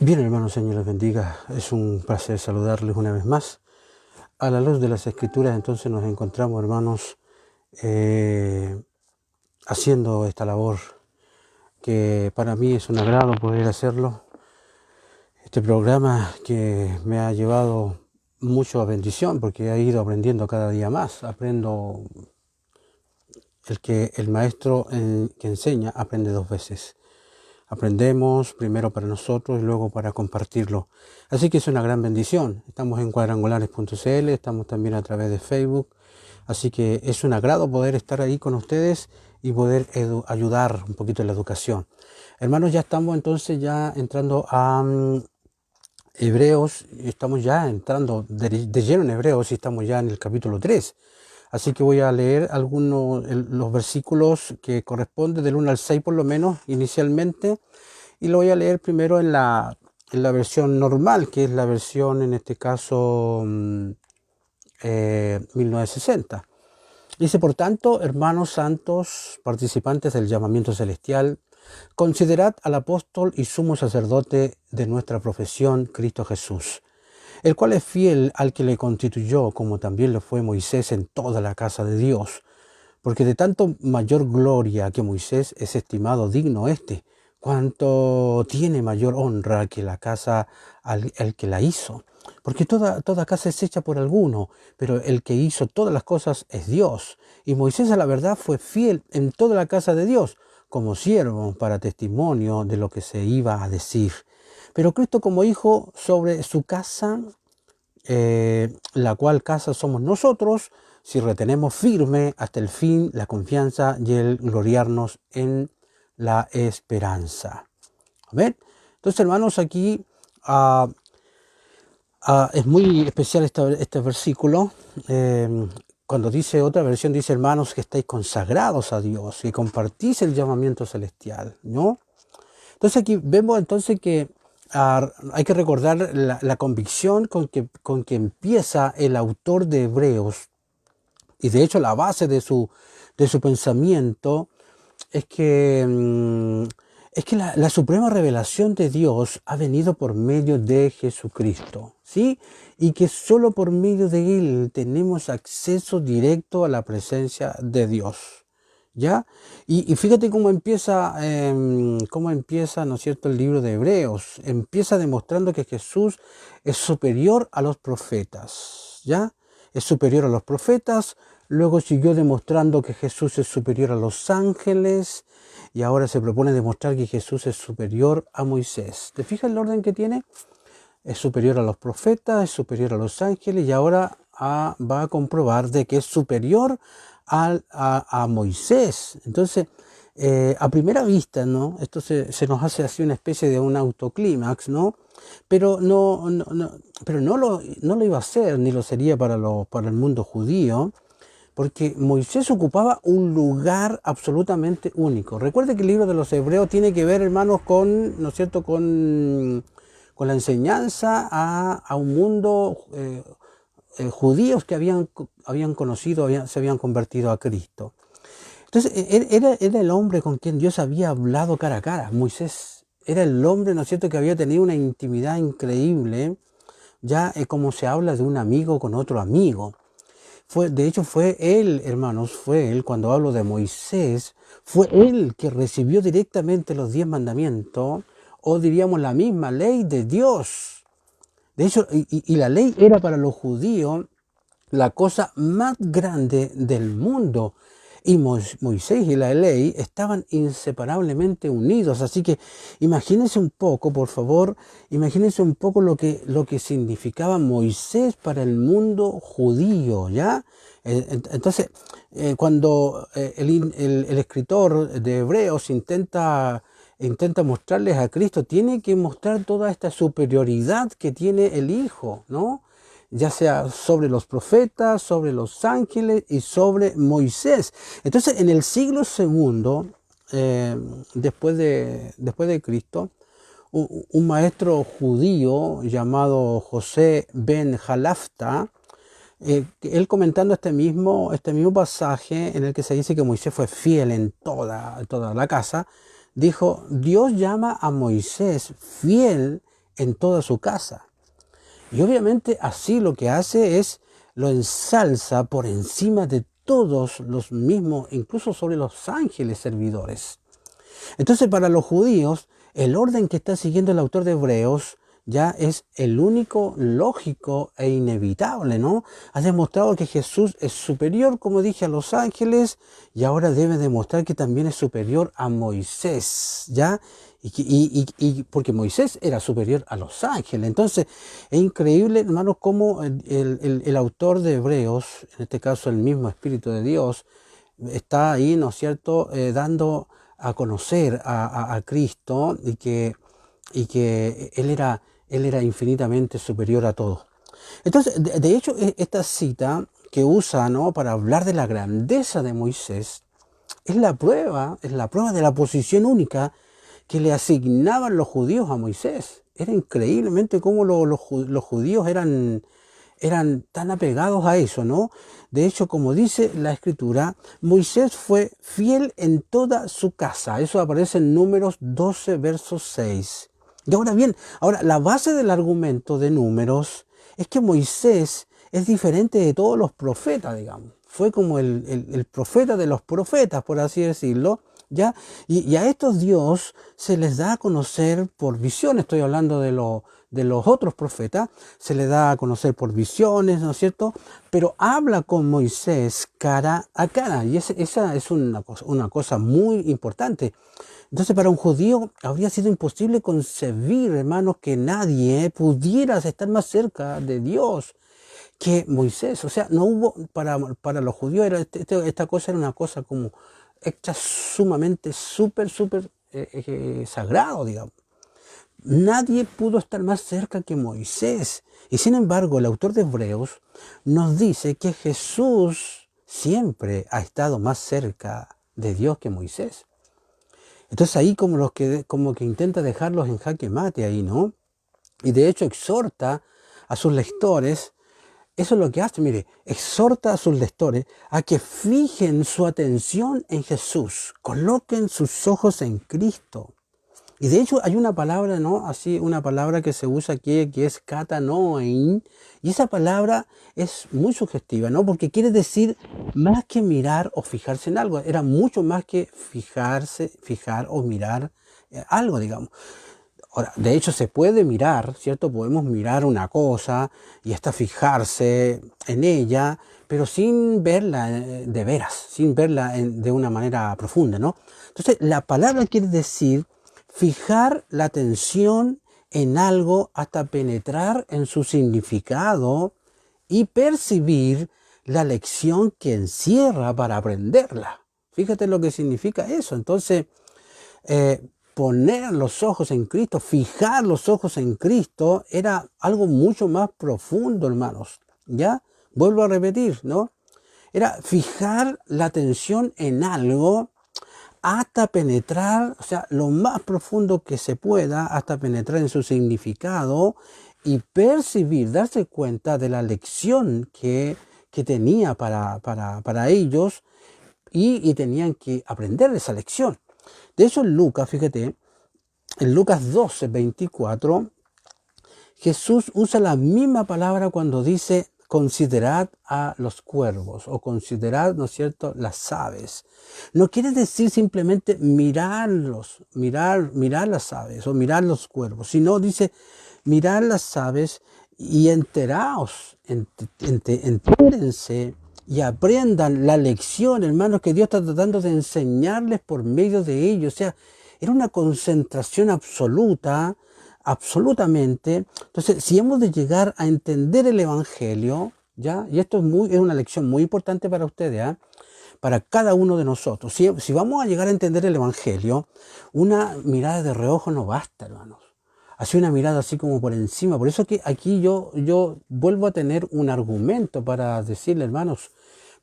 Bien, hermanos, Señor les bendiga. Es un placer saludarles una vez más. A la luz de las Escrituras, entonces nos encontramos, hermanos, haciendo esta labor que para mí es un agrado poder hacerlo. Este programa que me ha llevado mucho a bendición porque he ido aprendiendo cada día más. Aprendo, el maestro que enseña aprende dos veces. Aprendemos primero para nosotros y luego para compartirlo. Así que es una gran bendición. Estamos en cuadrangulares.cl, estamos también a través de Facebook. Así que es un agrado poder estar ahí con ustedes y poder ayudar un poquito en la educación. Hermanos, ya estamos entonces ya entrando a Hebreos. Estamos ya entrando de lleno en Hebreos y estamos ya en el capítulo 3. Así que voy a leer los versículos que corresponden del 1 al 6 por lo menos inicialmente. Y lo voy a leer primero en la versión normal, que es la versión en este caso 1960. Dice: por tanto, hermanos santos, participantes del llamamiento celestial, considerad al apóstol y sumo sacerdote de nuestra profesión, Cristo Jesús, el cual es fiel al que le constituyó, como también lo fue Moisés en toda la casa de Dios. Porque de tanto mayor gloria que Moisés es estimado digno cuanto tiene mayor honra que la casa al que la hizo. Porque toda casa es hecha por alguno, pero el que hizo todas las cosas es Dios. Y Moisés, a la verdad, fue fiel en toda la casa de Dios, como siervo para testimonio de lo que se iba a decir. Pero Cristo como hijo sobre su casa, la cual casa somos nosotros, si retenemos firme hasta el fin la confianza y el gloriarnos en la esperanza. Amén. Entonces, hermanos, aquí es muy especial este versículo. Cuando dice, otra versión dice: hermanos, que estáis consagrados a Dios, que compartís el llamamiento celestial, ¿no? Entonces aquí vemos entonces que hay que recordar la convicción con que empieza el autor de Hebreos, y de hecho la base de su pensamiento es que la suprema revelación de Dios ha venido por medio de Jesucristo, ¿sí? Y que solo por medio de Él tenemos acceso directo a la presencia de Dios, ¿ya? Y fíjate cómo empieza, ¿no es cierto?, el libro de Hebreos. Empieza demostrando que Jesús es superior a los profetas, ¿ya? Es superior a los profetas. Luego siguió demostrando que Jesús es superior a los ángeles, y ahora se propone demostrar que Jesús es superior a Moisés. ¿Te fijas el orden que tiene? Es superior a los profetas, es superior a los ángeles, y ahora va a comprobar de que es superior a Moisés. Entonces, a primera vista, ¿no?, esto se nos hace así una especie de un autoclímax, ¿no? Pero no lo iba a hacer, ni lo sería para el mundo judío, porque Moisés ocupaba un lugar absolutamente único. Recuerde que el libro de los Hebreos tiene que ver, hermanos, ¿no es cierto?, con la enseñanza a un mundo judíos que habían conocido, se habían convertido a Cristo. Entonces, era el hombre con quien Dios había hablado cara a cara. Moisés era el hombre, ¿no es cierto?, que había tenido una intimidad increíble, ya como se habla de un amigo con otro amigo. De hecho, fue él, hermanos, cuando hablo de Moisés, fue él que recibió directamente los 10 mandamientos, o diríamos la misma ley de Dios. De hecho, y la ley era para los judíos la cosa más grande del mundo. Y Moisés y la ley estaban inseparablemente unidos. Así que imagínense un poco, por favor, imagínense un poco lo que significaba Moisés para el mundo judío, ¿ya? Entonces, cuando el escritor de Hebreos intenta mostrarles a Cristo, tiene que mostrar toda esta superioridad que tiene el Hijo, ¿no?, ya sea sobre los profetas, sobre los ángeles y sobre Moisés. Entonces, en el siglo segundo, después de Cristo, un maestro judío llamado José ben Jalafta, él comentando este mismo pasaje en el que se dice que Moisés fue fiel en toda la casa, dijo: Dios llama a Moisés fiel en toda su casa. Y obviamente así lo que hace es lo ensalza por encima de todos los mismos, incluso sobre los ángeles servidores. Entonces, para los judíos, el orden que está siguiendo el autor de Hebreos ya es el único lógico e inevitable, ¿no? Ha demostrado que Jesús es superior, como dije, a los ángeles, y ahora debe demostrar que también es superior a Moisés, ¿ya? Porque Moisés era superior a los ángeles. Entonces, es increíble, hermanos, cómo el autor de Hebreos, en este caso el mismo Espíritu de Dios, está ahí, ¿no es cierto?, dando a conocer a Cristo y que él era infinitamente superior a todo. Entonces, de hecho, esta cita que usa, ¿no?, para hablar de la grandeza de Moisés, es la prueba de la posición única que le asignaban los judíos a Moisés. Era increíblemente cómo los judíos eran tan apegados a eso, ¿no? De hecho, como dice la Escritura, Moisés fue fiel en toda su casa. Eso aparece en Números 12, verso 6. Y ahora bien, la base del argumento de Números es que Moisés es diferente de todos los profetas, digamos. Fue como el profeta de los profetas, por así decirlo, ¿ya? Y a estos Dios se les da a conocer por visiones. Estoy hablando de los otros profetas, se les da a conocer por visiones, ¿no es cierto? Pero habla con Moisés cara a cara, y esa es una cosa muy importante. Entonces, para un judío habría sido imposible concebir, hermanos, que nadie pudiera estar más cerca de Dios que Moisés. O sea, no hubo, para los judíos esta cosa era una cosa como extra sumamente súper sagrado, digamos. Nadie pudo estar más cerca que Moisés. Y sin embargo, el autor de Hebreos nos dice que Jesús siempre ha estado más cerca de Dios que Moisés. Entonces ahí como que intenta dejarlos en jaque mate ahí, ¿no? Y de hecho exhorta a sus lectores, eso es lo que hace, mire, exhorta a sus lectores a que fijen su atención en Jesús, coloquen sus ojos en Cristo. Y de hecho hay una palabra, ¿no? Así, una palabra que se usa aquí, que es katanoein, y esa palabra es muy sugestiva, ¿no? Porque quiere decir más que mirar o fijarse en algo, era mucho más que fijar o mirar algo, digamos. Ahora, de hecho se puede mirar, ¿cierto? Podemos mirar una cosa y hasta fijarse en ella, pero sin verla de veras, sin verla de una manera profunda, ¿no? Entonces, la palabra quiere decir fijar la atención en algo hasta penetrar en su significado y percibir la lección que encierra para aprenderla. Fíjate lo que significa eso. Entonces, poner los ojos en Cristo, fijar los ojos en Cristo, era algo mucho más profundo, hermanos. ¿Ya? Vuelvo a repetir, ¿no? Era fijar la atención en algo hasta penetrar, o sea, lo más profundo que se pueda, hasta penetrar en su significado y percibir, darse cuenta de la lección que tenía para ellos y tenían que aprender esa lección. De hecho, en Lucas, fíjate, en Lucas 12, 24, Jesús usa la misma palabra cuando dice considerad a los cuervos o considerad, ¿no es cierto?, las aves. No quiere decir simplemente mirar las aves o mirar los cuervos, sino dice mirar las aves y enteraos, entérense y aprendan la lección, hermanos, que Dios está tratando de enseñarles por medio de ellos. O sea, era una concentración absolutamente. Entonces, si hemos de llegar a entender el Evangelio, ¿ya? Y esto es una lección muy importante para ustedes, ¿eh? Para cada uno de nosotros. Si vamos a llegar a entender el Evangelio, una mirada de reojo no basta, hermanos. Así una mirada así como por encima. Por eso que aquí yo vuelvo a tener un argumento para decirle, hermanos,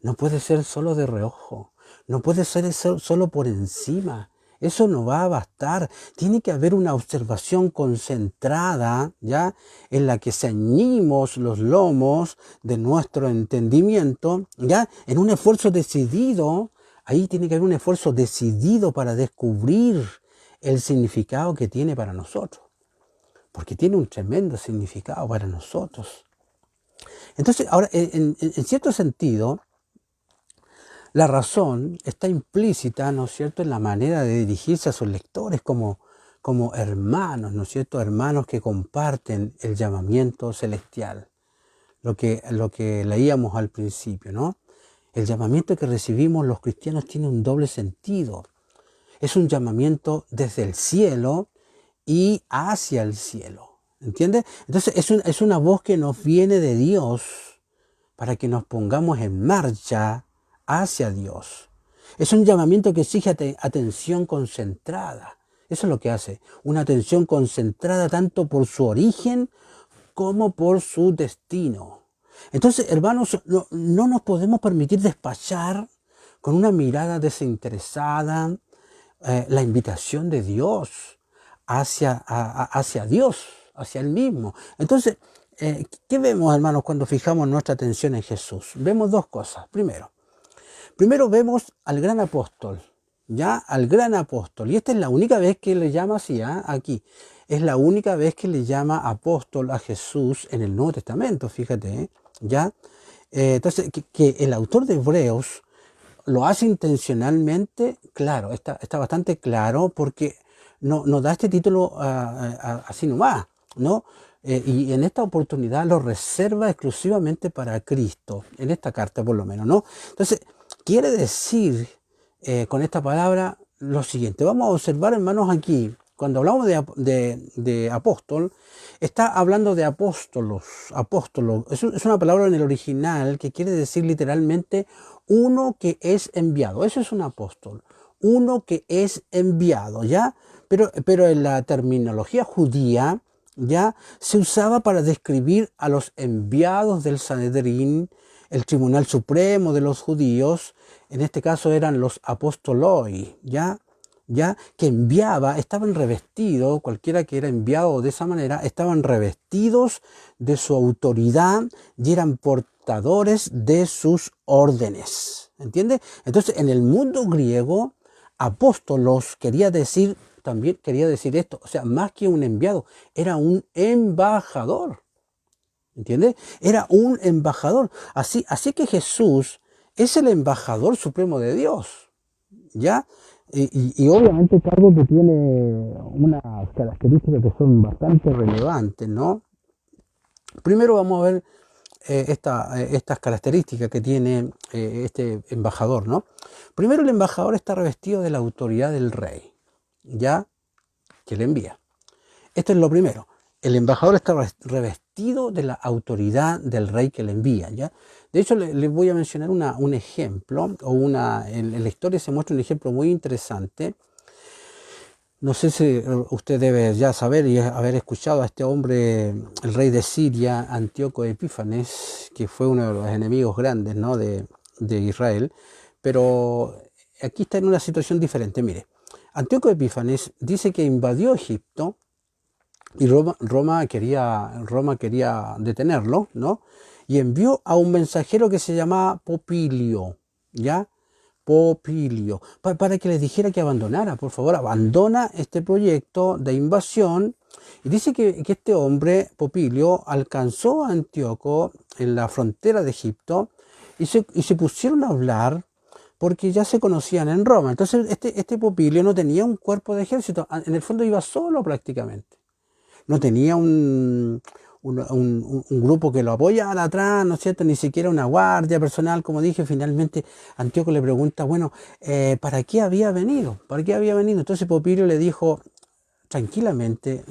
no puede ser solo de reojo, no puede ser solo por encima. Eso no va a bastar. Tiene que haber una observación concentrada, ¿ya?, en la que ceñimos los lomos de nuestro entendimiento, ¿ya?, en un esfuerzo decidido. Ahí tiene que haber un esfuerzo decidido para descubrir el significado que tiene para nosotros. porque tiene un tremendo significado para nosotros. Entonces, ahora, en cierto sentido, la razón está implícita, ¿no es cierto?, en la manera de dirigirse a sus lectores como hermanos, ¿no es cierto?, hermanos que comparten el llamamiento celestial, lo que leíamos al principio, ¿no? El llamamiento que recibimos los cristianos tiene un doble sentido. Es un llamamiento desde el cielo y hacia el cielo, ¿entiendes? Entonces es una voz que nos viene de Dios para que nos pongamos en marcha hacia Dios. Es un llamamiento que exige atención concentrada. Eso es lo que hace, una atención concentrada tanto por su origen como por su destino. Entonces, hermanos, no nos podemos permitir despachar con una mirada desinteresada la invitación de Dios hacia Dios, hacia Él mismo. Entonces, ¿qué vemos, hermanos, cuando fijamos nuestra atención en Jesús? Vemos dos cosas. Primero vemos al gran apóstol, ¿ya? Al gran apóstol. Y esta es la única vez que le llama así, aquí. Es la única vez que le llama apóstol a Jesús en el Nuevo Testamento, fíjate, ¿ya? Entonces, que el autor de Hebreos lo hace intencionalmente, claro, está bastante claro, porque no da este título así nomás, ¿no? Y en esta oportunidad lo reserva exclusivamente para Cristo, en esta carta por lo menos, ¿no? Entonces, quiere decir con esta palabra lo siguiente. Vamos a observar, hermanos, aquí, cuando hablamos de apóstol, está hablando de apóstolos. Es una palabra en el original que quiere decir literalmente uno que es enviado. Eso es un apóstol, uno que es enviado, ¿ya? Pero en la terminología judía, ¿ya? Se usaba para describir a los enviados del Sanedrín, el Tribunal Supremo de los judíos. En este caso eran los apostoloi, ¿ya? Que estaban revestidos, cualquiera que era enviado de esa manera, estaban revestidos de su autoridad y eran portadores de sus órdenes, ¿entiendes? Entonces, en el mundo griego, apóstolos también quería decir esto, o sea, más que un enviado, era un embajador, ¿entiendes? Era un embajador, así que Jesús es el embajador supremo de Dios, ¿ya? Y obviamente el cargo que tiene unas características que son bastante relevantes, ¿no? Primero vamos a ver estas características que tiene este embajador, ¿no? Primero, el embajador está revestido de la autoridad del rey, ¿ya? Que le envía. Esto es lo primero. El embajador está revestido de la autoridad del rey que le envía, ¿ya? De hecho, les voy a mencionar un ejemplo, en la historia se muestra un ejemplo muy interesante. No sé si usted debe ya saber y haber escuchado a este hombre, el rey de Siria, Antíoco Epífanes, que fue uno de los enemigos grandes, ¿no?, de Israel. Pero aquí está en una situación diferente. Mire, Antíoco Epífanes dice que invadió Egipto y Roma quería detenerlo, ¿no? Y envió a un mensajero que se llamaba Popilio, ¿ya? Popilio, para que les dijera que abandonara, por favor, abandona este proyecto de invasión. Y dice que este hombre, Popilio, alcanzó a Antíoco en la frontera de Egipto y se pusieron a hablar porque ya se conocían en Roma. Entonces este Popilio no tenía un cuerpo de ejército, en el fondo iba solo prácticamente. No tenía un grupo que lo apoyara atrás, ¿no es cierto? Ni siquiera una guardia personal, como dije. Finalmente Antíoco le pregunta, bueno, ¿para qué había venido? ¿Para qué había venido? Entonces Popilio le dijo, tranquilamente,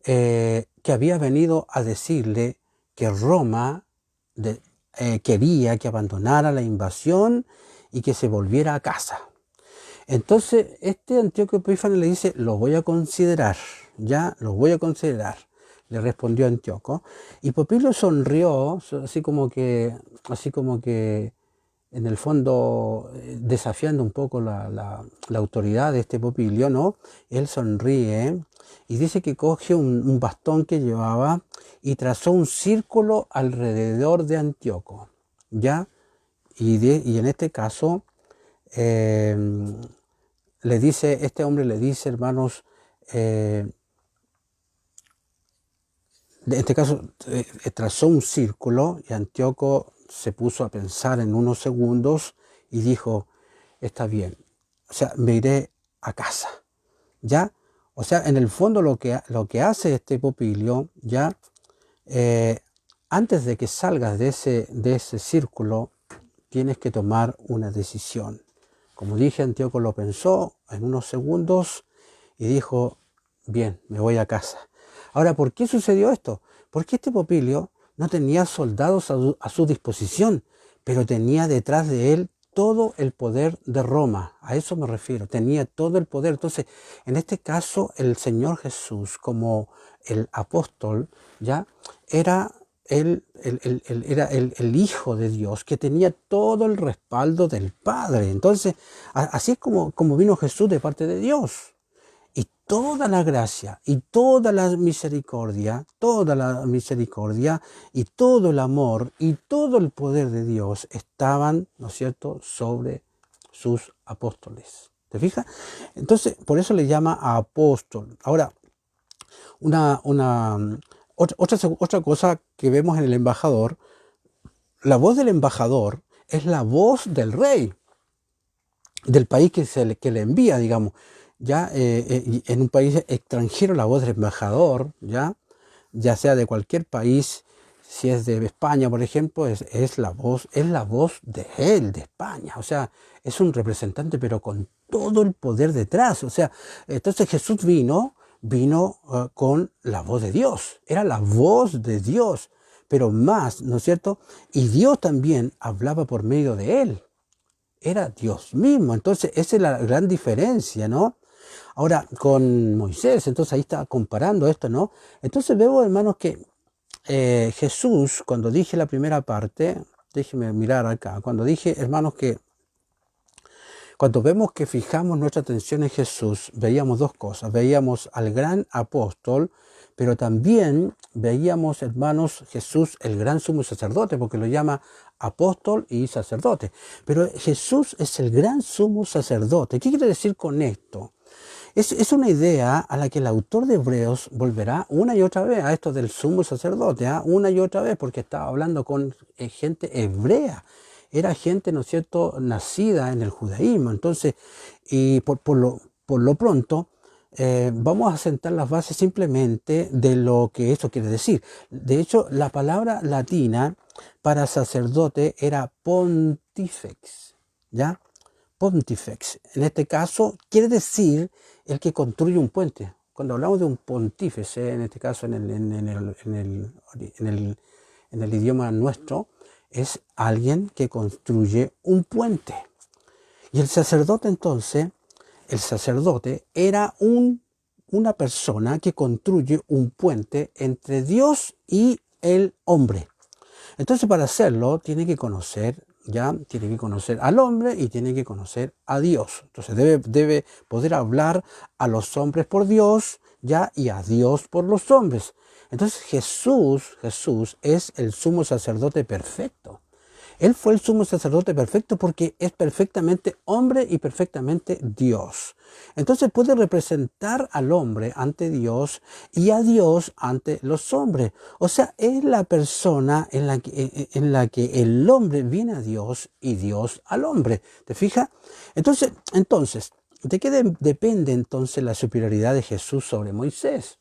que había venido a decirle que Roma quería que abandonara la invasión y que se volviera a casa. Entonces, este Antíoco Epífanes le dice, lo voy a considerar, ya, lo voy a considerar, le respondió Antíoco. Y Popilio sonrió, así como que en el fondo desafiando un poco la autoridad de este Popilio, ¿no? Él sonríe y dice que coge un bastón que llevaba y trazó un círculo alrededor de Antíoco, ¿ya? Y en este caso... este hombre le dice, hermanos, en este caso trazó un círculo y Antíoco se puso a pensar en unos segundos y dijo, está bien, o sea, me iré a casa, ¿ya? O sea, en el fondo lo que hace este Popilio, ¿ya? Antes de que salgas de ese círculo, tienes que tomar una decisión. Como dije, Antíoco lo pensó en unos segundos y dijo, bien, me voy a casa. Ahora, ¿por qué sucedió esto? Porque este Popilio no tenía soldados a su disposición, pero tenía detrás de él todo el poder de Roma. A eso me refiero, tenía todo el poder. Entonces, en este caso, el Señor Jesús, como el apóstol, ya era el Hijo de Dios, que tenía todo el respaldo del Padre. Entonces, así es como vino Jesús de parte de Dios. Y toda la gracia y toda la misericordia y todo el amor y todo el poder de Dios estaban, ¿no es cierto?, sobre sus apóstoles. ¿Te fijas? Entonces, por eso le llama a apóstol. Ahora, otra cosa que vemos en el embajador, la voz del embajador es la voz del rey, del país que le envía, digamos. Ya en un país extranjero la voz del embajador, ya sea de cualquier país, si es de España, por ejemplo, es la voz de él, de España. O sea, es un representante, pero con todo el poder detrás. O sea, entonces Jesús vino con la voz de Dios. Era la voz de Dios, pero más, ¿no es cierto? Y Dios también hablaba por medio de él. Era Dios mismo. Entonces, esa es la gran diferencia, ¿no? Ahora, con Moisés, entonces ahí está comparando esto, ¿no? Entonces veo, hermanos, que Jesús, cuando dije la primera parte, déjenme mirar acá, cuando dije, hermanos, que cuando vemos que fijamos nuestra atención en Jesús, veíamos dos cosas. Veíamos al gran apóstol, pero también veíamos, hermanos, Jesús, el gran sumo sacerdote, porque lo llama apóstol y sacerdote. Pero Jesús es el gran sumo sacerdote. ¿Qué quiere decir con esto? Es una idea a la que el autor de Hebreos volverá una y otra vez, a esto del sumo sacerdote, una y otra vez, porque estaba hablando con gente hebrea. Era gente, ¿no es cierto?, nacida en el judaísmo. Entonces, y por lo pronto, vamos a sentar las bases simplemente de lo que eso quiere decir. De hecho, la palabra latina para sacerdote era pontifex, ¿ya? Pontifex. En este caso, quiere decir el que construye un puente. Cuando hablamos de un pontífice, en este caso en el idioma nuestro, es alguien que construye un puente. Y el sacerdote entonces, el sacerdote era una persona que construye un puente entre Dios y el hombre. Entonces, para hacerlo, tiene que conocer al hombre y tiene que conocer a Dios. Entonces debe poder hablar a los hombres por Dios, y a Dios por los hombres. Entonces Jesús es el sumo sacerdote perfecto. Él fue el sumo sacerdote perfecto porque es perfectamente hombre y perfectamente Dios. Entonces puede representar al hombre ante Dios y a Dios ante los hombres. O sea, es la persona en la que el hombre viene a Dios y Dios al hombre. ¿Te fijas? Entonces, ¿de qué depende entonces la superioridad de Jesús sobre Moisés?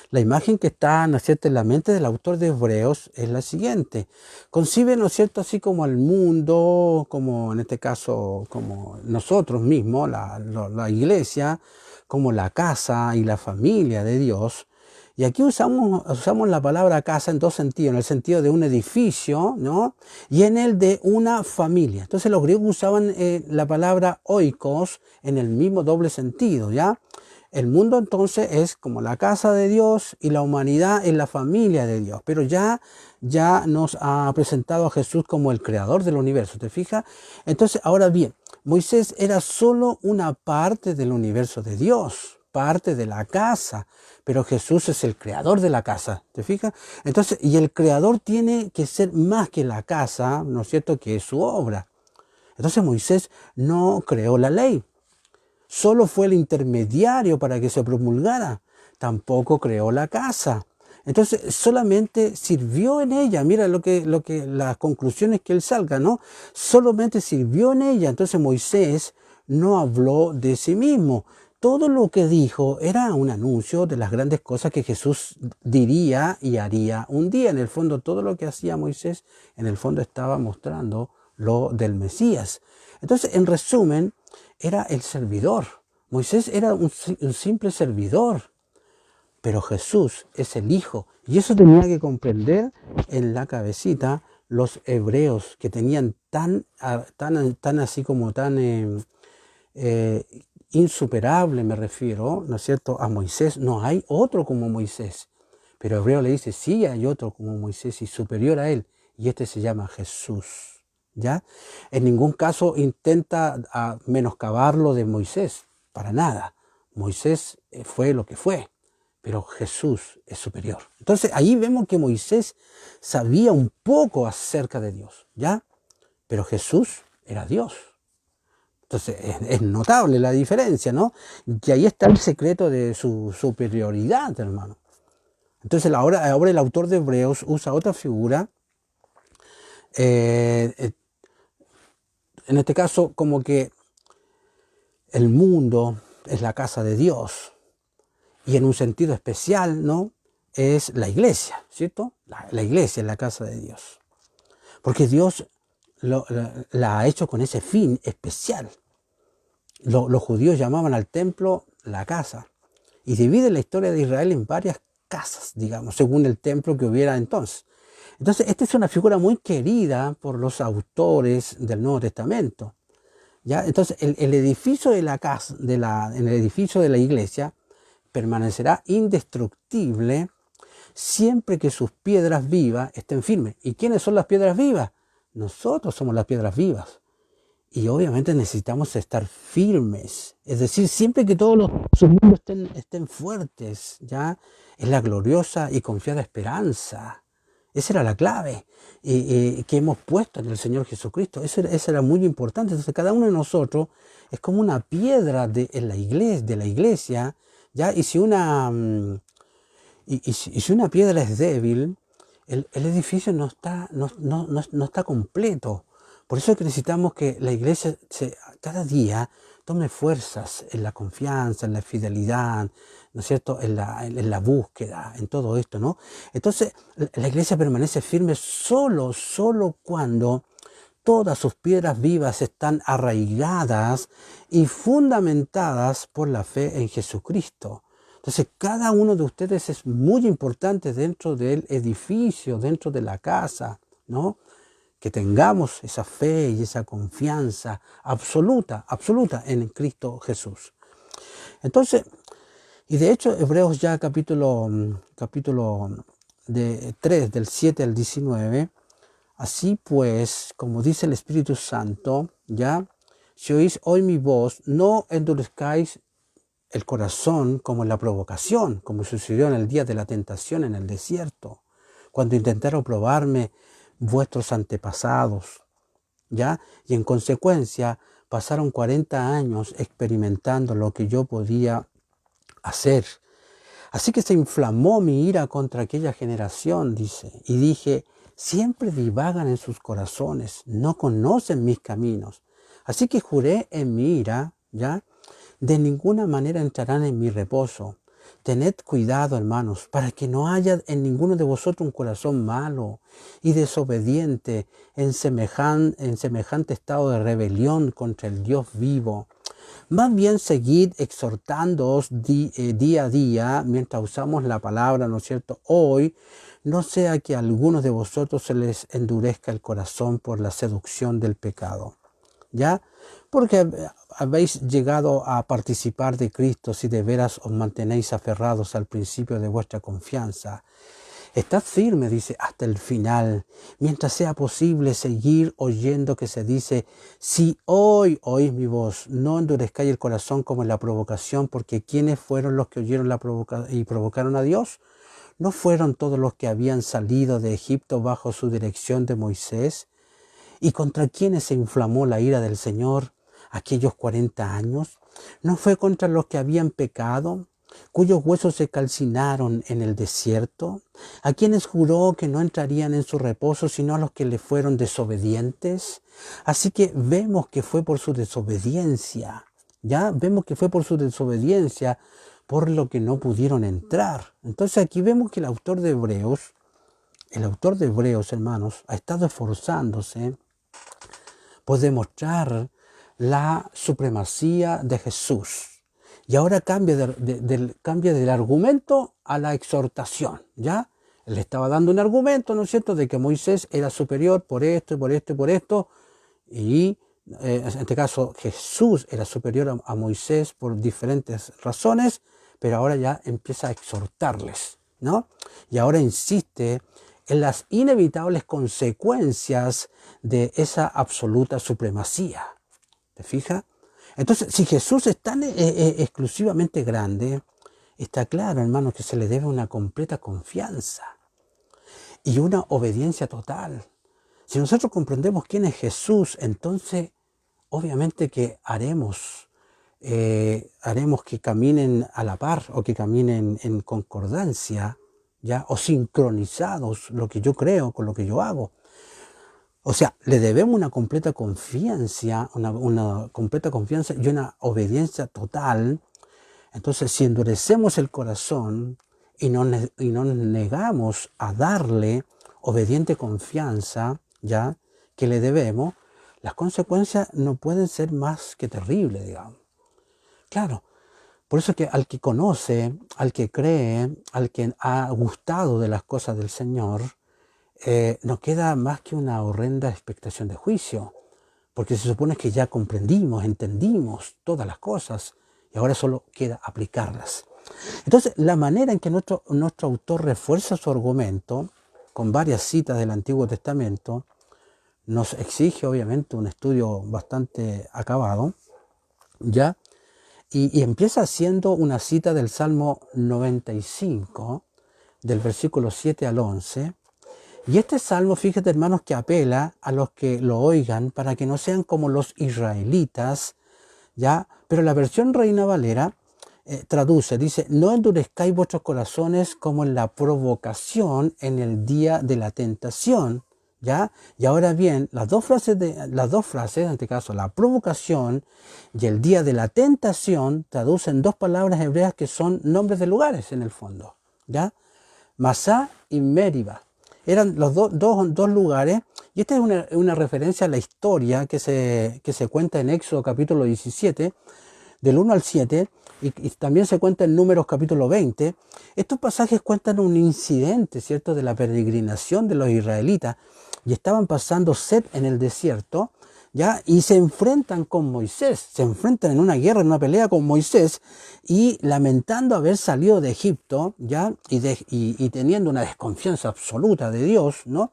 La imagen que está, ¿no es cierto?, en la mente del autor de Hebreos es la siguiente. Concibe, ¿no es cierto?, así como al mundo, como en este caso, como nosotros mismos, la iglesia, como la casa y la familia de Dios. Y aquí usamos la palabra casa en dos sentidos, en el sentido de un edificio, ¿no?, y en el de una familia. Entonces los griegos usaban la palabra oikos en el mismo doble sentido, ¿ya? El mundo entonces es como la casa de Dios y la humanidad es la familia de Dios. Pero ya nos ha presentado a Jesús como el creador del universo, ¿te fijas? Entonces, ahora bien, Moisés era solo una parte del universo de Dios, parte de la casa, pero Jesús es el creador de la casa, ¿te fijas? Entonces, y el creador tiene que ser más que la casa, ¿no es cierto?, que es su obra. Entonces Moisés no creó la ley. Solo fue el intermediario para que se promulgara. Tampoco creó la casa. Entonces solamente sirvió en ella. Mira las conclusiones que él salga, ¿no? Solamente sirvió en ella. Entonces Moisés no habló de sí mismo. Todo lo que dijo era un anuncio de las grandes cosas que Jesús diría y haría un día. En el fondo, todo lo que hacía Moisés, en el fondo estaba mostrando lo del Mesías. Entonces, en resumen, era el servidor. Moisés era un simple servidor, pero Jesús es el Hijo. Y eso tenía que comprender en la cabecita los hebreos, que tenían tan así como tan insuperable, me refiero, ¿no es cierto?, a Moisés. No hay otro como Moisés. Pero Hebreo le dice, sí hay otro como Moisés y superior a él. Y este se llama Jesús. ¿Ya? En ningún caso intenta menoscabarlo de Moisés, para nada. Moisés fue lo que fue, pero Jesús es superior. Entonces ahí vemos que Moisés sabía un poco acerca de Dios, ¿ya? Pero Jesús era Dios. Entonces es notable la diferencia, ¿no? Y ahí está el secreto de su superioridad, hermano. Entonces ahora el autor de Hebreos usa otra figura, en este caso como que el mundo es la casa de Dios y en un sentido especial, ¿no?, es la iglesia, ¿cierto? La iglesia es la casa de Dios, porque Dios la ha hecho con ese fin especial. Los judíos llamaban al templo la casa y dividen la historia de Israel en varias casas, digamos, según el templo que hubiera entonces. Entonces, esta es una figura muy querida por los autores del Nuevo Testamento. ¿Ya? Entonces, el edificio de la casa, el edificio de la iglesia permanecerá indestructible siempre que sus piedras vivas estén firmes. ¿Y quiénes son las piedras vivas? Nosotros somos las piedras vivas. Y obviamente necesitamos estar firmes. Es decir, siempre que todos sus mundos estén fuertes, ¿ya? Es la gloriosa y confiada esperanza. Esa era la clave que hemos puesto en el Señor Jesucristo. Eso era muy importante. Entonces cada uno de nosotros es como una piedra de la iglesia, ¿ya? Y si una piedra es débil, el edificio no está completo. Por eso es que necesitamos que la iglesia cada día tome fuerzas en la confianza, en la fidelidad, ¿no es cierto?, en la búsqueda, en todo esto, ¿no? Entonces, la iglesia permanece firme solo cuando todas sus piedras vivas están arraigadas y fundamentadas por la fe en Jesucristo. Entonces, cada uno de ustedes es muy importante dentro del edificio, dentro de la casa, ¿no? Que tengamos esa fe y esa confianza absoluta en Cristo Jesús. Entonces, y de hecho, Hebreos ya capítulo 3, del 7 al 19, así pues, como dice el Espíritu Santo, ya, si oís hoy mi voz, no endurezcáis el corazón como en la provocación, como sucedió en el día de la tentación en el desierto, cuando intentaron probarme vuestros antepasados, ¿ya? Y en consecuencia pasaron 40 años experimentando lo que yo podía hacer. Así que se inflamó mi ira contra aquella generación, dice, y dije, siempre divagan en sus corazones, no conocen mis caminos. Así que juré en mi ira, ¿ya? De ninguna manera entrarán en mi reposo. Tened cuidado, hermanos, para que no haya en ninguno de vosotros un corazón malo y desobediente en semejante estado de rebelión contra el Dios vivo. Más bien seguid exhortándoos día a día mientras usamos la palabra, ¿no es cierto?, hoy, no sea que a algunos de vosotros se les endurezca el corazón por la seducción del pecado. ¿Ya? Porque habéis llegado a participar de Cristo si de veras os mantenéis aferrados al principio de vuestra confianza. Estad firme, dice, hasta el final, mientras sea posible seguir oyendo que se dice, si hoy oís mi voz, no endurezcáis el corazón como en la provocación, porque ¿quiénes fueron los que oyeron y provocaron a Dios? ¿No fueron todos los que habían salido de Egipto bajo su dirección de Moisés? ¿Y contra quiénes se inflamó la ira del Señor aquellos 40 años? ¿No fue contra los que habían pecado, cuyos huesos se calcinaron en el desierto? ¿A quienes juró que no entrarían en su reposo, sino a los que le fueron desobedientes? Así que vemos que fue por su desobediencia, ¿ya? Vemos que fue por su desobediencia por lo que no pudieron entrar. Entonces aquí vemos que el autor de Hebreos, hermanos, ha estado esforzándose por demostrar la supremacía de Jesús. Y ahora cambia del argumento a la exhortación, ¿ya? Él estaba dando un argumento, ¿no es cierto?, de que Moisés era superior por esto y por esto y por esto. Y en este caso Jesús era superior a Moisés por diferentes razones, pero ahora ya empieza a exhortarles, ¿no? Y ahora insiste en las inevitables consecuencias de esa absoluta supremacía. ¿Te fijas? Entonces, si Jesús es tan exclusivamente grande, está claro, hermanos, que se le debe una completa confianza y una obediencia total. Si nosotros comprendemos quién es Jesús, entonces obviamente que haremos que caminen a la par o que caminen en concordancia, ¿ya? O sincronizados lo que yo creo con lo que yo hago. O sea, le debemos una completa confianza, una completa confianza y una obediencia total. Entonces, si endurecemos el corazón y no nos negamos a darle obediente confianza, ¿ya?, que le debemos, las consecuencias no pueden ser más que terribles, digamos. Claro, por eso que al que conoce, al que cree, al que ha gustado de las cosas del Señor, no queda más que una horrenda expectación de juicio, porque se supone que ya comprendimos, entendimos todas las cosas y ahora solo queda aplicarlas. Entonces, la manera en que nuestro autor refuerza su argumento con varias citas del Antiguo Testamento nos exige obviamente un estudio bastante acabado, ¿ya? Y empieza haciendo una cita del Salmo 95, del versículo 7 al 11. Y este salmo, fíjate, hermanos, que apela a los que lo oigan para que no sean como los israelitas, ¿ya? Pero la versión Reina Valera traduce, dice: no endurezcáis vuestros corazones como en la provocación en el día de la tentación, ¿ya? Y ahora bien, las dos frases, en este caso la provocación y el día de la tentación, traducen dos palabras hebreas que son nombres de lugares en el fondo, ¿ya? Masá y Meriba. Eran los dos lugares, y esta es una referencia a la historia que se cuenta en Éxodo capítulo 17, del 1 al 7, y también se cuenta en Números capítulo 20. Estos pasajes cuentan un incidente, ¿cierto?, de la peregrinación de los israelitas, y estaban pasando sed en el desierto, ¿ya? Y se enfrentan con Moisés, se enfrentan en una guerra, en una pelea con Moisés, y lamentando haber salido de Egipto, ¿ya? Y teniendo una desconfianza absoluta de Dios, ¿no?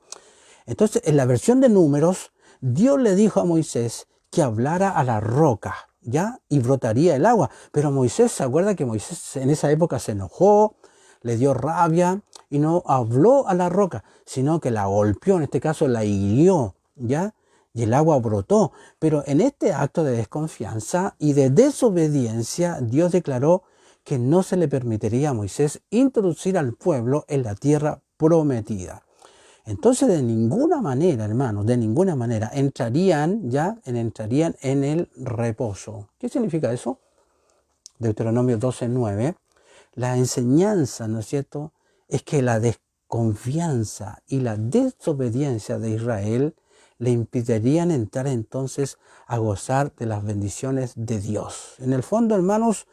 Entonces, en la versión de Números, Dios le dijo a Moisés que hablara a la roca, ¿ya? Y brotaría el agua. Pero Moisés, ¿se acuerda que Moisés en esa época se enojó, le dio rabia y no habló a la roca, sino que la golpeó, en este caso la hirió, ¿ya? Y el agua brotó. Pero en este acto de desconfianza y de desobediencia, Dios declaró que no se le permitiría a Moisés introducir al pueblo en la tierra prometida. Entonces, de ninguna manera, hermanos, de ninguna manera entrarían en el reposo. ¿Qué significa eso? Deuteronomio 12:9. La enseñanza, ¿no es cierto?, es que la desconfianza y la desobediencia de Israel le impedirían entrar entonces a gozar de las bendiciones de Dios. En el fondo, hermanos,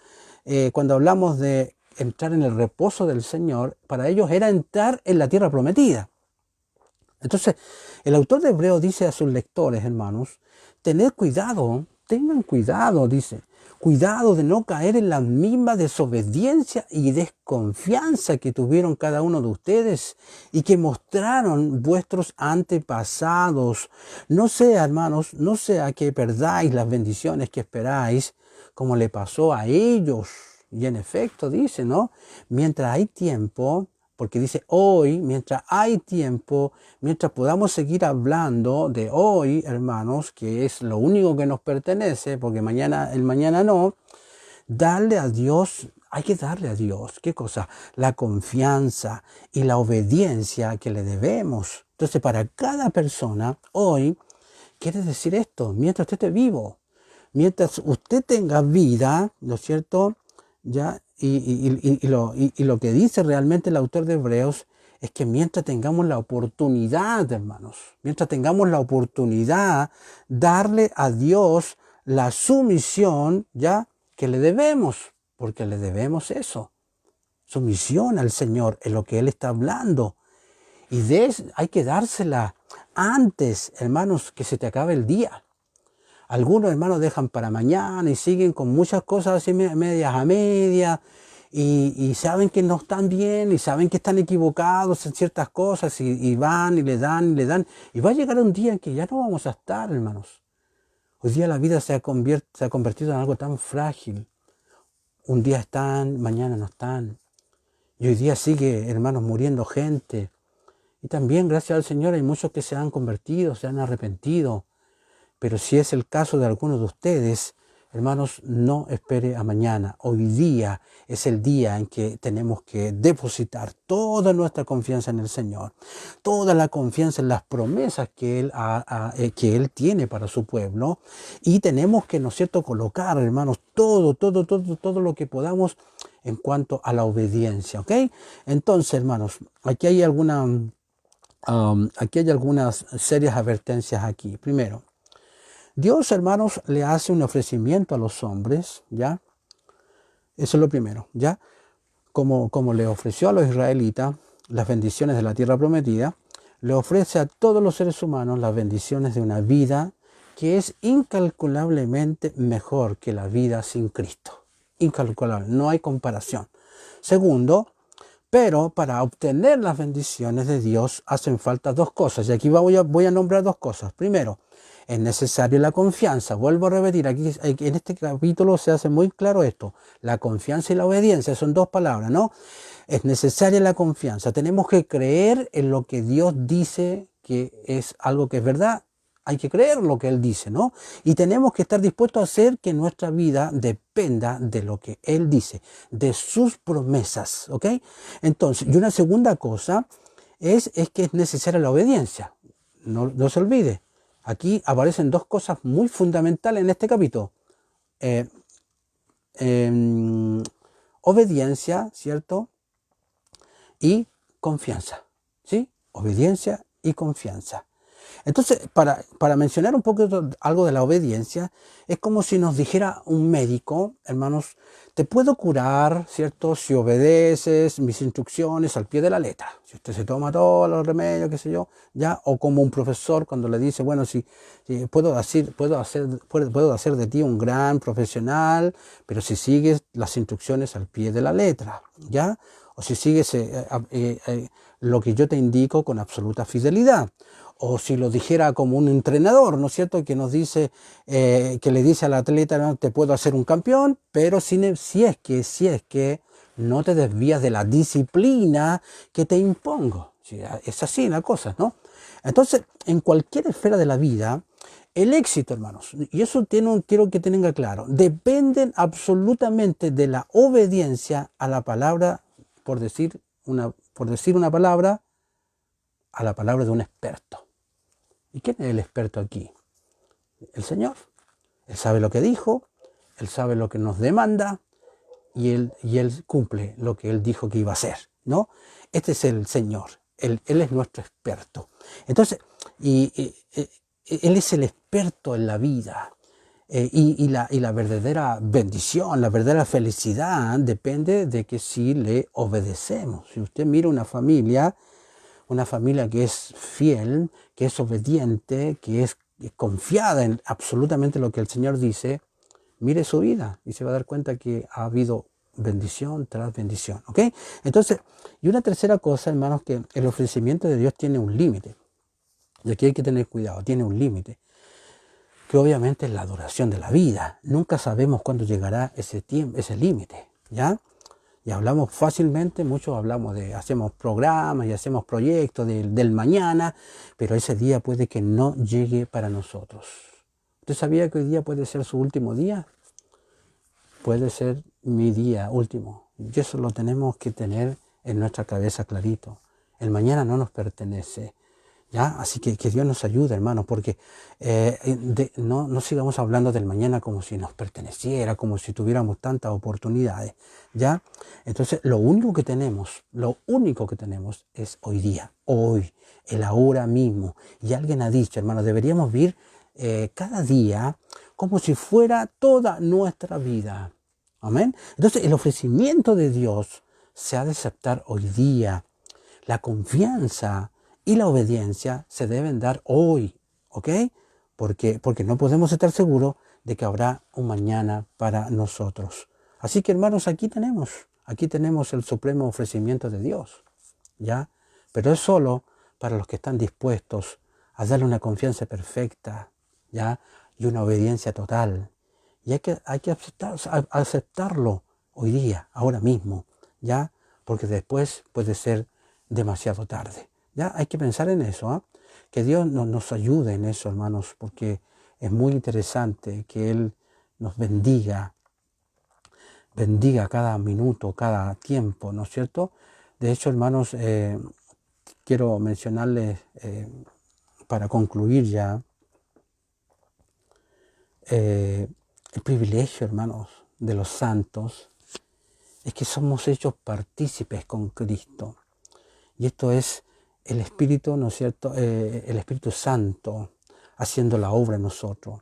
cuando hablamos de entrar en el reposo del Señor, para ellos era entrar en la tierra prometida. Entonces, el autor de Hebreos dice a sus lectores, hermanos, tengan cuidado, dice, cuidado de no caer en la misma desobediencia y desconfianza que tuvieron cada uno de ustedes y que mostraron vuestros antepasados. No sea, hermanos, no sea que perdáis las bendiciones que esperáis, como le pasó a ellos. Y en efecto dice, ¿no? Mientras hay tiempo, porque dice hoy, mientras hay tiempo, mientras podamos seguir hablando de hoy, hermanos, que es lo único que nos pertenece, porque el mañana no, darle a Dios, hay que darle a Dios, ¿qué cosa? La confianza y la obediencia que le debemos. Entonces, para cada persona, hoy, quiere decir esto, mientras usted esté vivo, mientras usted tenga vida, ¿no es cierto? ¿Ya? Y lo que dice realmente el autor de Hebreos es que mientras tengamos la oportunidad, hermanos, mientras tengamos la oportunidad, darle a Dios la sumisión, ¿ya? Que le debemos, porque le debemos eso. Sumisión al Señor en lo que Él está hablando. Y hay que dársela antes, hermanos, que se te acabe el día. Algunos hermanos dejan para mañana y siguen con muchas cosas así medias a medias y saben que no están bien y saben que están equivocados en ciertas cosas y van y le dan y le dan. Y va a llegar un día en que ya no vamos a estar, hermanos. Hoy día la vida se ha convertido en algo tan frágil. Un día están, mañana no están. Y hoy día sigue, hermanos, muriendo gente. Y también, gracias al Señor, hay muchos que se han convertido, se han arrepentido. Pero si es el caso de algunos de ustedes, hermanos, no espere a mañana. Hoy día es el día en que tenemos que depositar toda nuestra confianza en el Señor, toda la confianza en las promesas que Él tiene para su pueblo. Y tenemos que, ¿no es cierto?, colocar, hermanos, todo lo que podamos en cuanto a la obediencia, ¿ok? Entonces, hermanos, aquí hay algunas serias advertencias aquí. Primero, Dios, hermanos, le hace un ofrecimiento a los hombres, ¿ya? Eso es lo primero, ¿ya? Como le ofreció a los israelitas las bendiciones de la tierra prometida, le ofrece a todos los seres humanos las bendiciones de una vida que es incalculablemente mejor que la vida sin Cristo. Incalculable, no hay comparación. Segundo, pero para obtener las bendiciones de Dios hacen falta dos cosas. Y aquí voy a nombrar dos cosas. Primero, es necesaria la confianza. Vuelvo a repetir, aquí en este capítulo se hace muy claro esto. La confianza y la obediencia son dos palabras, ¿no? Es necesaria la confianza. Tenemos que creer en lo que Dios dice que es algo que es verdad. Hay que creer lo que Él dice, ¿no? Y tenemos que estar dispuestos a hacer que nuestra vida dependa de lo que Él dice, de sus promesas, ¿ok? Entonces, y una segunda cosa es que es necesaria la obediencia. No se olvide. Aquí aparecen dos cosas muy fundamentales en este capítulo. Obediencia, ¿cierto? Y confianza, ¿sí? Obediencia y confianza. Entonces, para mencionar un poco algo de la obediencia, es como si nos dijera un médico, hermanos, te puedo curar, ¿cierto? Si obedeces mis instrucciones al pie de la letra. Si usted se toma todos los remedios, qué sé yo, ya. O como un profesor cuando le dice, bueno, si puedo hacer de ti un gran profesional, pero si sigues las instrucciones al pie de la letra, ¿ya? O si sigues lo que yo te indico con absoluta fidelidad. O si lo dijera como un entrenador, ¿no es cierto? Que nos dice, que le dice al atleta, no, te puedo hacer un campeón, pero si es que no te desvías de la disciplina que te impongo. Es así la cosa, ¿no? Entonces, en cualquier esfera de la vida, el éxito, hermanos, y eso quiero que tengan claro, dependen absolutamente de la obediencia a la palabra, por decir una palabra, a la palabra de un experto. ¿Y quién es el experto aquí? El Señor. Él sabe lo que dijo, Él sabe lo que nos demanda y Él cumple lo que Él dijo que iba a hacer, ¿no? Este es el Señor. Él es nuestro experto. Entonces, Él es el experto en la vida. Y la verdadera bendición, la verdadera felicidad depende de que si le obedecemos. Si usted mira una familia que es fiel, que es obediente, que es confiada en absolutamente lo que el Señor dice, mire su vida y se va a dar cuenta que ha habido bendición tras bendición, ¿ok? Entonces, y una tercera cosa, hermanos, que el ofrecimiento de Dios tiene un límite. Y aquí hay que tener cuidado, tiene un límite, que obviamente es la duración de la vida. Nunca sabemos cuándo llegará ese límite, ¿ya? Y hablamos fácilmente, muchos hablamos hacemos programas y hacemos proyectos del mañana, pero ese día puede que no llegue para nosotros. ¿Usted sabía que hoy día puede ser su último día? Puede ser mi día último. Y eso lo tenemos que tener en nuestra cabeza clarito. El mañana no nos pertenece. ¿Ya? Así que Dios nos ayude, hermanos, porque no sigamos hablando del mañana como si nos perteneciera, como si tuviéramos tantas oportunidades, ¿ya? Entonces, lo único que tenemos es hoy día, hoy, el ahora mismo. Y alguien ha dicho, hermanos, deberíamos vivir cada día como si fuera toda nuestra vida. Amén. Entonces, el ofrecimiento de Dios se ha de aceptar hoy día. La confianza y la obediencia se deben dar hoy, ¿ok? Porque no podemos estar seguros de que habrá un mañana para nosotros. Así que, hermanos, aquí tenemos el supremo ofrecimiento de Dios, ¿ya? Pero es solo para los que están dispuestos a darle una confianza perfecta, ¿ya? Y una obediencia total. Y hay que aceptarlo hoy día, ahora mismo, ¿ya? Porque después puede ser demasiado tarde. Ya hay que pensar en eso, ¿eh? Que Dios nos ayude en eso, hermanos, porque es muy interesante que Él nos bendiga cada minuto, cada tiempo, ¿no es cierto? De hecho, hermanos, quiero mencionarles, para concluir ya, el privilegio, hermanos, de los santos, es que somos hechos partícipes con Cristo. Y esto es el Espíritu, ¿no es cierto? El Espíritu Santo haciendo la obra en nosotros.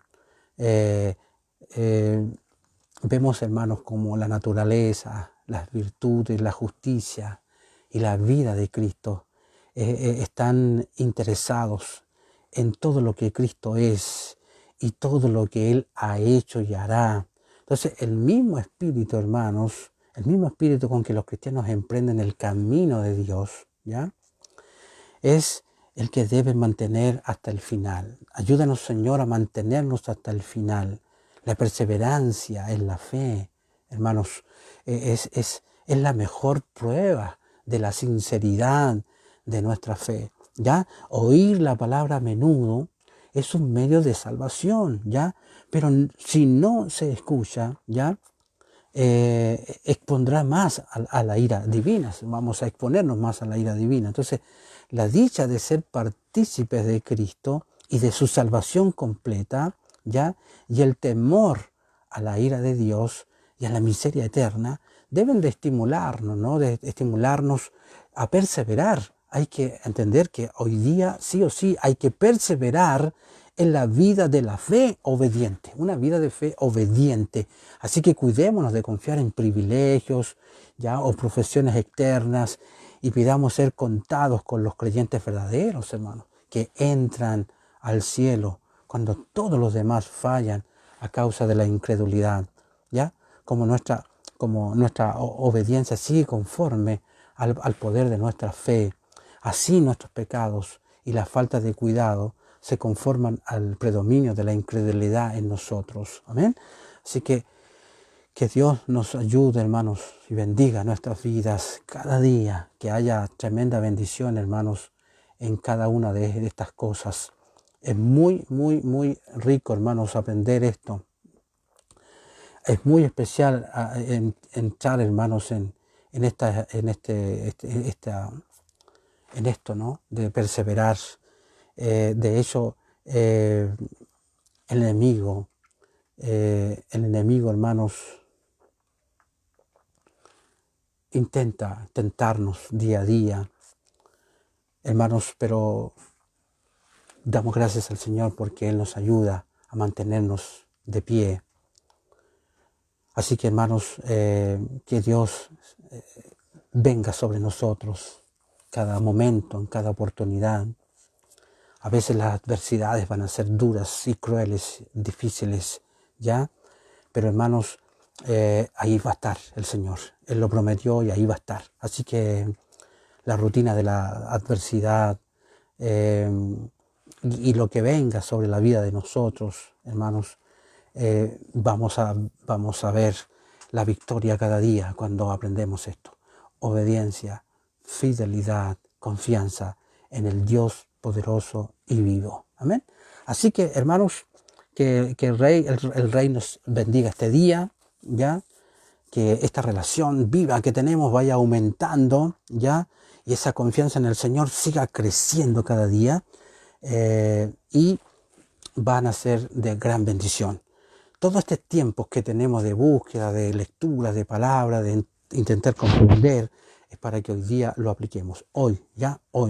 Vemos, hermanos, como la naturaleza, las virtudes, la justicia y la vida de Cristo están interesados en todo lo que Cristo es y todo lo que Él ha hecho y hará. Entonces, el mismo Espíritu, hermanos, el mismo Espíritu con que los cristianos emprenden el camino de Dios, ¿ya? Es el que debe mantener hasta el final. Ayúdanos, Señor, a mantenernos hasta el final. La perseverancia en la fe, hermanos, es la mejor prueba de la sinceridad de nuestra fe. ¿Ya? Oír la palabra a menudo es un medio de salvación, ¿ya? Pero si no se escucha, ¿ya? Expondrá más a la ira divina, vamos a exponernos más a la ira divina. Entonces, la dicha de ser partícipes de Cristo y de su salvación completa, ¿ya? Y el temor a la ira de Dios y a la miseria eterna, deben de estimularnos, ¿no? De estimularnos a perseverar. Hay que entender que hoy día, sí o sí, hay que perseverar en la vida de la fe obediente, una vida de fe obediente. Así que cuidémonos de confiar en privilegios, ¿ya? O profesiones externas, y pidamos ser contados con los creyentes verdaderos, hermanos, que entran al cielo cuando todos los demás fallan a causa de la incredulidad, ¿ya? Como nuestra obediencia sigue conforme al poder de nuestra fe, así nuestros pecados y la falta de cuidado se conforman al predominio de la incredulidad en nosotros. Amén. Así que Dios nos ayude, hermanos, y bendiga nuestras vidas cada día, que haya tremenda bendición, hermanos, en cada una de estas cosas. Es muy, muy, muy rico, hermanos, aprender esto. Es muy especial entrar, hermanos, en esto, ¿no? De perseverar. De hecho, el enemigo, hermanos, intenta tentarnos día a día, hermanos, pero damos gracias al Señor porque Él nos ayuda a mantenernos de pie. Así que, hermanos, que Dios venga sobre nosotros cada momento, en cada oportunidad. A veces las adversidades van a ser duras y crueles, difíciles, ¿ya? Pero, hermanos, ahí va a estar el Señor. Él lo prometió y ahí va a estar. Así que la rutina de la adversidad y lo que venga sobre la vida de nosotros, hermanos, vamos a ver la victoria cada día cuando aprendemos esto. Obediencia, fidelidad, confianza en el Dios poderoso y vivo. Amén. Así que, hermanos, que el Rey nos bendiga este día, ¿ya? Que esta relación viva que tenemos vaya aumentando, ¿ya? Y esa confianza en el Señor siga creciendo cada día, y van a ser de gran bendición. Todo este tiempo que tenemos de búsqueda, de lectura, de palabra, de intentar comprender, es para que hoy día lo apliquemos. Hoy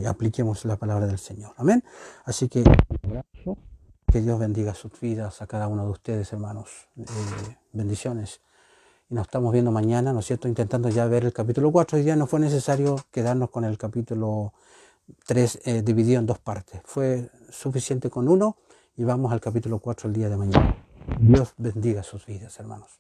apliquemos la palabra del Señor. Amén. Así que un abrazo. Que Dios bendiga sus vidas a cada uno de ustedes, hermanos. Bendiciones. Y nos estamos viendo mañana, ¿no es cierto? Intentando ya ver el capítulo 4. Hoy día no fue necesario quedarnos con el capítulo 3 dividido en 2 partes. Fue suficiente con uno y vamos al capítulo 4 el día de mañana. Dios bendiga sus vidas, hermanos.